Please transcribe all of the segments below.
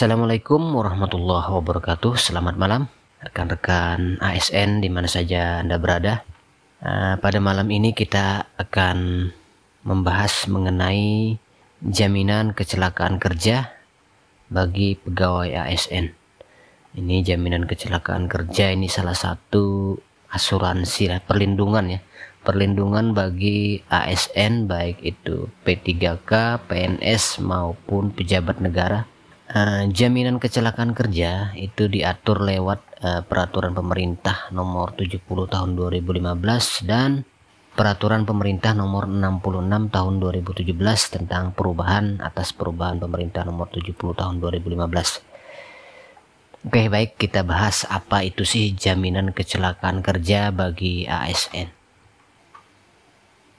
Assalamualaikum warahmatullahi wabarakatuh. Selamat malam rekan-rekan ASN di mana saja Anda berada. Pada malam ini kita akan membahas mengenai jaminan kecelakaan kerja bagi pegawai ASN. Ini jaminan kecelakaan kerja ini salah satu asuransi perlindungan ya. Perlindungan bagi ASN baik itu P3K, PNS maupun pejabat negara. Jaminan kecelakaan kerja itu diatur lewat peraturan pemerintah nomor 70 tahun 2015 dan peraturan pemerintah nomor 66 tahun 2017 tentang perubahan atas perubahan pemerintah nomor 70 tahun 2015. Oke, baik, kita bahas apa itu sih jaminan kecelakaan kerja bagi ASN.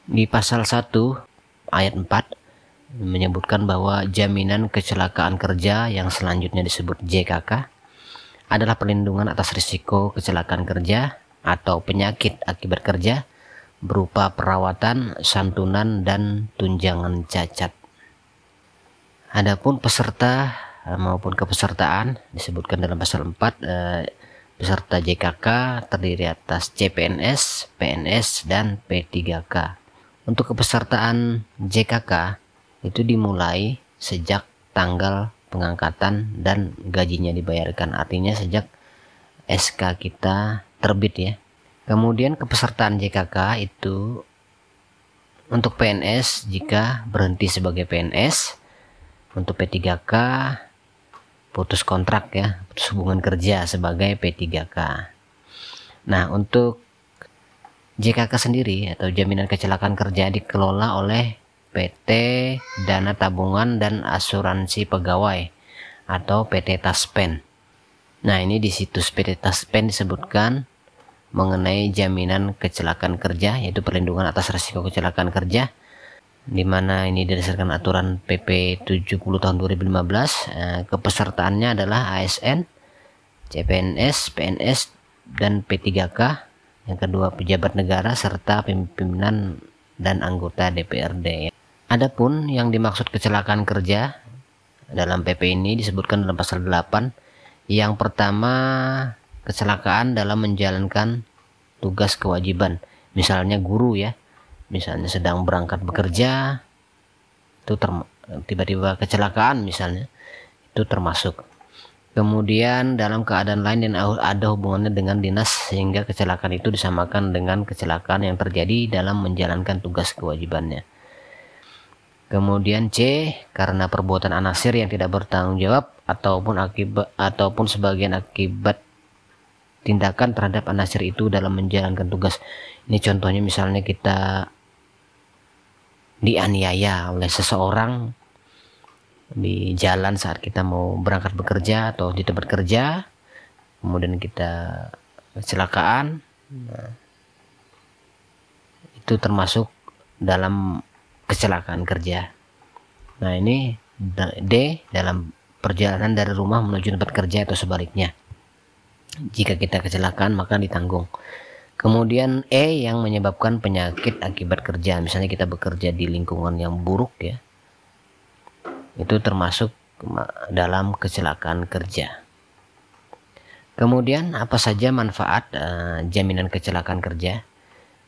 Di pasal 1 ayat 4 menyebutkan bahwa jaminan kecelakaan kerja yang selanjutnya disebut JKK adalah perlindungan atas risiko kecelakaan kerja atau penyakit akibat kerja berupa perawatan, santunan, dan tunjangan cacat. Adapun peserta maupun kepesertaan disebutkan dalam pasal 4, peserta JKK terdiri atas CPNS, PNS, dan P3K. Untuk kepesertaan JKK itu dimulai sejak tanggal pengangkatan dan gajinya dibayarkan, artinya sejak SK kita terbit ya. Kemudian kepesertaan JKK itu untuk PNS jika berhenti sebagai PNS, untuk P3K putus kontrak ya, putus hubungan kerja sebagai P3K. Nah, untuk JKK sendiri atau jaminan kecelakaan kerja dikelola oleh PT Dana Tabungan dan Asuransi Pegawai atau PT Taspen. Nah, ini di situs PT Taspen disebutkan mengenai jaminan kecelakaan kerja, yaitu perlindungan atas risiko kecelakaan kerja, di mana ini berdasarkan aturan PP 70 tahun 2015. Kepesertaannya adalah ASN, CPNS, PNS, dan P3K. Yang kedua, pejabat negara serta pimpinan dan anggota DPRD. Adapun yang dimaksud kecelakaan kerja dalam PP ini disebutkan dalam pasal 8. Yang pertama, kecelakaan dalam menjalankan tugas kewajiban. Misalnya guru ya, misalnya sedang berangkat bekerja, itu tiba-tiba kecelakaan misalnya, itu termasuk. Kemudian dalam keadaan lain yang ada hubungannya dengan dinas sehingga kecelakaan itu disamakan dengan kecelakaan yang terjadi dalam menjalankan tugas kewajibannya. Kemudian C, karena perbuatan anasir yang tidak bertanggung jawab ataupun sebagian akibat tindakan terhadap anasir itu dalam menjalankan tugas. Ini contohnya misalnya kita dianiaya oleh seseorang di jalan saat kita mau berangkat bekerja atau di tempat kerja, kemudian kita kecelakaan. Nah, itu termasuk dalam kecelakaan kerja. Nah, ini D, dalam perjalanan dari rumah menuju tempat kerja atau sebaliknya. Jika kita kecelakaan maka ditanggung. Kemudian E, yang menyebabkan penyakit akibat kerja. Misalnya kita bekerja di lingkungan yang buruk ya, itu termasuk dalam kecelakaan kerja. Kemudian apa saja manfaat jaminan kecelakaan kerja?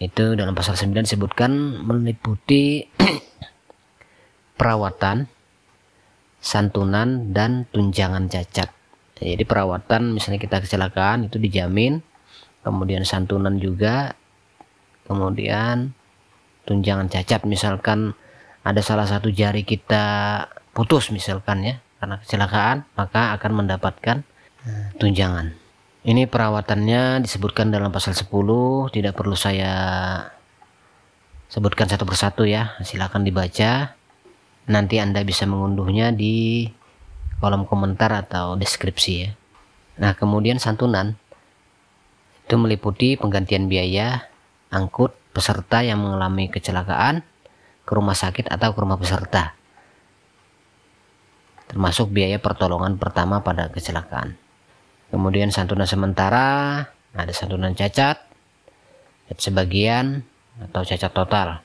Itu dalam pasal 9 disebutkan meliputi perawatan, santunan, dan tunjangan cacat. Jadi perawatan misalnya kita kecelakaan itu dijamin, kemudian santunan juga, kemudian tunjangan cacat misalkan ada salah satu jari kita putus misalkan ya karena kecelakaan, maka akan mendapatkan tunjangan. Ini perawatannya disebutkan dalam pasal 10, tidak perlu saya sebutkan satu persatu ya, silakan dibaca. Nanti Anda bisa mengunduhnya di kolom komentar atau deskripsi ya. Nah, kemudian santunan itu meliputi penggantian biaya angkut peserta yang mengalami kecelakaan ke rumah sakit atau ke rumah peserta, termasuk biaya pertolongan pertama pada kecelakaan. Kemudian santunan sementara, ada santunan cacat sebagian atau cacat total.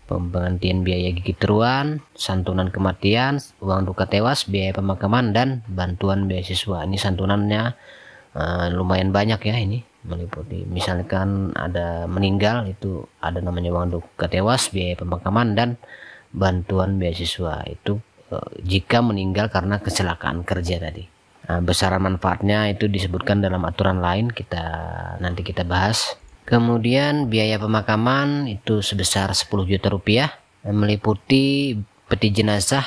penggantian biaya gigi teruan, santunan kematian, uang duka tewas, biaya pemakaman, dan bantuan beasiswa. Ini santunannya lumayan banyak ya, ini meliputi misalkan ada meninggal itu ada namanya uang duka tewas, biaya pemakaman, dan bantuan beasiswa. Itu jika meninggal karena kecelakaan kerja tadi. Besaran manfaatnya itu disebutkan dalam aturan lain, nanti kita bahas. Kemudian biaya pemakaman itu sebesar 10 juta rupiah, meliputi peti jenazah,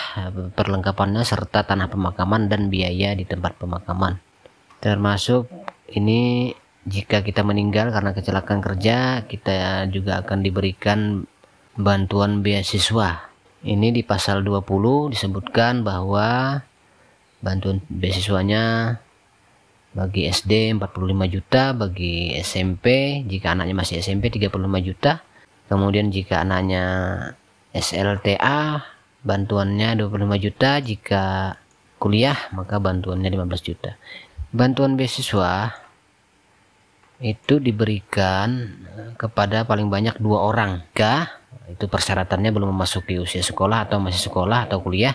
perlengkapannya, serta tanah pemakaman dan biaya di tempat pemakaman. Termasuk ini jika kita meninggal karena kecelakaan kerja, kita juga akan diberikan bantuan beasiswa. Ini di pasal 20 disebutkan bahwa bantuan beasiswanya bagi SD 45 juta, bagi SMP jika anaknya masih SMP 35 juta. Kemudian jika anaknya SLTA bantuannya 25 juta, jika kuliah maka bantuannya 15 juta. Bantuan beasiswa itu diberikan kepada paling banyak 2 orang. Itu persyaratannya belum memasuki usia sekolah atau masih sekolah atau kuliah,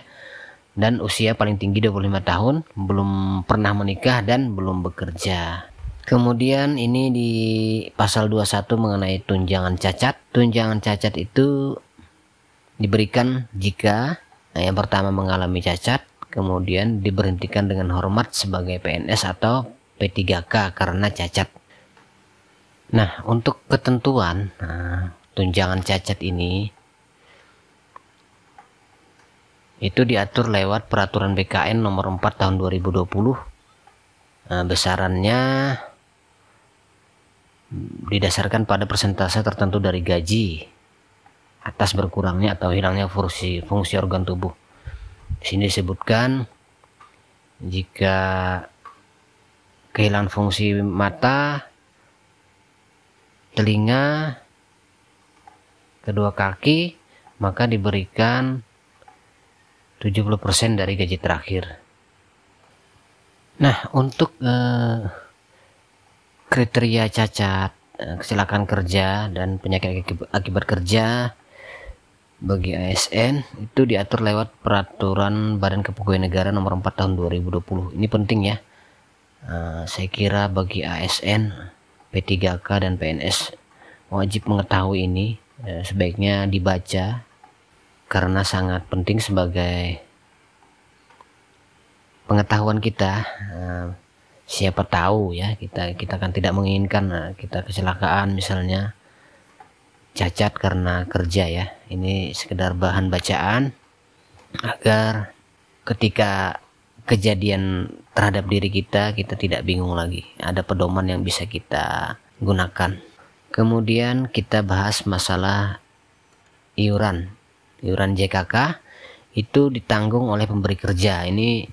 dan usia paling tinggi 25 tahun, belum pernah menikah, dan belum bekerja. Kemudian ini di pasal 21 mengenai tunjangan cacat. Tunjangan cacat itu diberikan jika yang pertama mengalami cacat, kemudian diberhentikan dengan hormat sebagai PNS atau P3K karena cacat. Nah, untuk ketentuan tunjangan cacat ini itu diatur lewat peraturan BKN nomor 4 tahun 2020. Besarannya didasarkan pada persentase tertentu dari gaji atas berkurangnya atau hilangnya fungsi organ tubuh. Di sini disebutkan jika kehilangan fungsi mata, telinga, kedua kaki, maka diberikan 70% dari gaji terakhir. Nah, untuk kriteria cacat, kecelakaan kerja, dan penyakit akibat kerja bagi ASN itu diatur lewat peraturan Badan Kepegawaian Negara nomor 4 tahun 2020. Ini penting ya. Saya kira bagi ASN, P3K, dan PNS wajib mengetahui ini. Sebaiknya dibaca karena sangat penting sebagai pengetahuan kita. Siapa tahu ya, kita kan tidak menginginkan kita kecelakaan misalnya, cacat karena kerja ya. Ini sekedar bahan bacaan agar ketika kejadian terhadap diri kita tidak bingung lagi, ada pedoman yang bisa kita gunakan. Kemudian kita bahas masalah iuran JKK itu ditanggung oleh pemberi kerja. Ini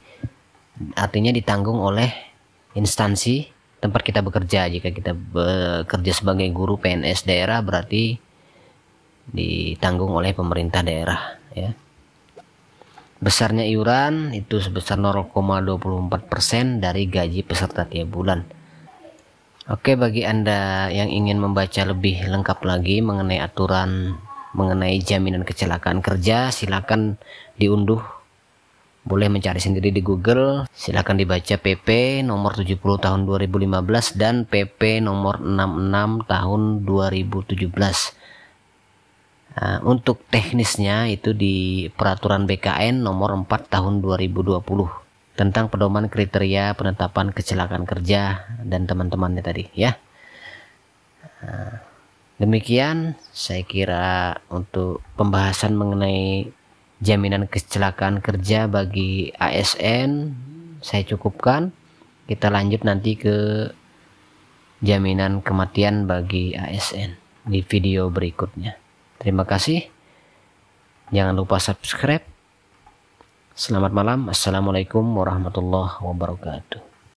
artinya ditanggung oleh instansi tempat kita bekerja. Jika kita bekerja sebagai guru PNS daerah, berarti ditanggung oleh pemerintah daerah ya. Besarnya iuran itu sebesar 0,24% dari gaji peserta tiap bulan. Oke, bagi Anda yang ingin membaca lebih lengkap lagi mengenai aturan mengenai jaminan kecelakaan kerja, silakan diunduh. Boleh mencari sendiri di Google. Silakan dibaca PP nomor 70 tahun 2015 dan PP nomor 66 tahun 2017. Untuk teknisnya itu di peraturan BKN nomor 4 tahun 2020 tentang pedoman kriteria penetapan kecelakaan kerja dan teman-temannya tadi ya. Demikian saya kira untuk pembahasan mengenai jaminan kecelakaan kerja bagi ASN saya cukupkan. Kita lanjut nanti ke jaminan kematian bagi ASN di video berikutnya. Terima kasih. Jangan lupa subscribe. Selamat malam. Assalamualaikum warahmatullahi wabarakatuh.